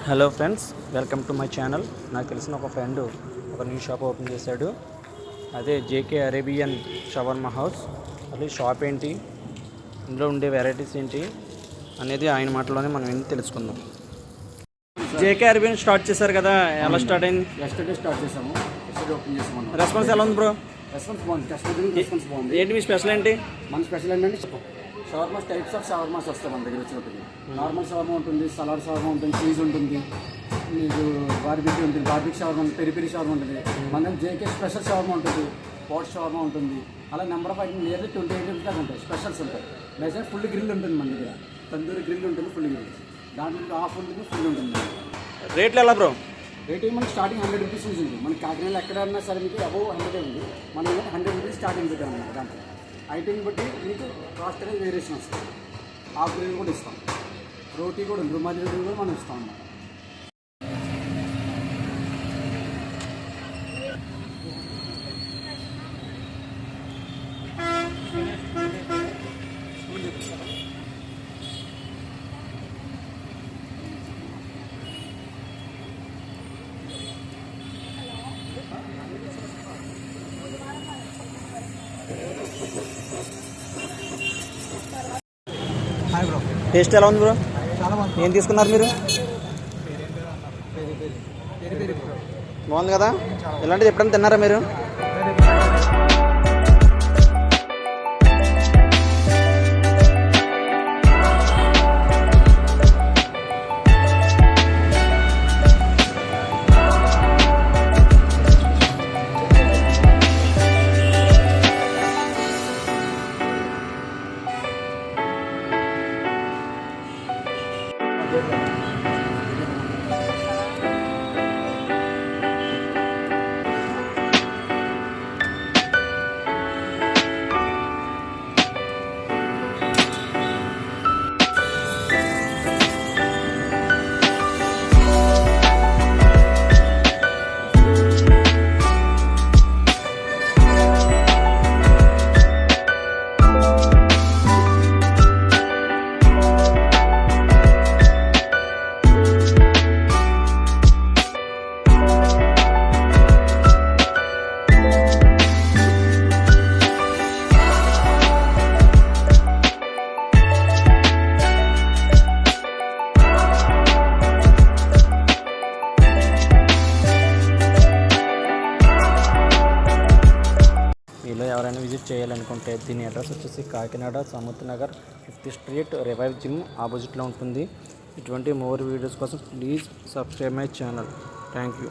Hello friends, welcome to my channel. నాకు తెలిసిన ఒక ఫ్రెండ్ ఒక న్యూ షాప్ ఓపెన్ చేశాడు. అదే జేకే అరేబియన్ షవర్మా హౌస్. అది షాప్ ఏంటి, ఇందులో ఉండే వెరైటీస్ ఏంటి అనేది ఆయన మాటలోనే మనం ఏంటి తెలుసుకుందాం. జేకే అరేబియన్ స్టార్ట్ చేశారు కదా, ఎలా స్టార్ట్ అయింది? ఎస్టర్డే స్టార్ట్ చేసాము. ఎస్టర్డే ఓపెన్ చేసాము. రెస్పాన్స్ ఎలా ఉంది బ్రో? రెస్పాన్స్ బాగుంది. కస్టమర్ రెస్పాన్స్ బాగుంది. ఏంటి మీ స్పెషల్ ఏంటి? మన స్పెషల్ ఏంటంటే షవర్మాస్, టైప్స్ ఆఫ్ షవర్మాస్ వస్తాయి మన దగ్గర వచ్చినప్పటికి. నార్మల్ షవర్మా ఉంటుంది, సలాడ్ షవర్మా ఉంటుంది, చీజ్ ఉంటుంది, మీకు బార్బిక్యూ ఉంటుంది, బార్బిక్ షవర్మా ఉంటుంది, పెరి పెరి షవర్మా ఉంటుంది. మన దగ్గర జేకే స్పెషల్ షవర్మా ఉంటుంది, పాట్ షవర్మా ఉంటుంది. అలా number of item nearly 20 items దాకా ఉంటాయి. స్పెషల్స్ ఉంటాయి. నెక్స్ట్ ఫుల్ గ్రిల్ ఉంటుంది మన దగ్గర. తందూరి గ్రిల్ ఉంటుంది, ఫుల్ గ్రిల్. దాంట్లో హాఫ్ ఉంటుంది, ఫుల్ ఉంటుంది. రేట్లు ఎలా బ్రో? రేట్ మనకి స్టార్టింగ్ 100 రూపీస్ నుంచి ఉంది. మనకి కాకినాడలో ఎక్కడన్నా సరే మీకు అబౌవ్ 100 ఉంది. మన 100 రూపీస్ స్టార్టింగ్ పెట్టాం అన్నమాట. దాంట్లో ఐటమ్ బట్టి మీకు కాస్ట్ అనేది వేరియేషన్ వస్తుంది. హాఫ్ గ్రిల్ కూడా ఇస్తాం, రోటీ కూడా ఉంది, రుమాలి రోటీ కూడా మనం ఇస్తాం అన్నమాట. హాయ్ బ్రో, టేస్ట్ ఎలా ఉంది బ్రో? చాలా బాగుంది. ఏం తీసుకున్నారు మీరు? బాగుంది కదా? ఇలాంటిది ఎప్పుడైనా తిన్నారా మీరు? మీలో ఎవరైనా విజిట్ చేయాలనుకుంటే దీని అడ్రస్ వచ్చేసి కాకినాడ సముద్ర Nagar 5th street revive gym ఆపోజిట్లో ఉంటుంది. ఇటువంటి మోర్ వీడియోస్ కోసం please subscribe my channel. Thank you.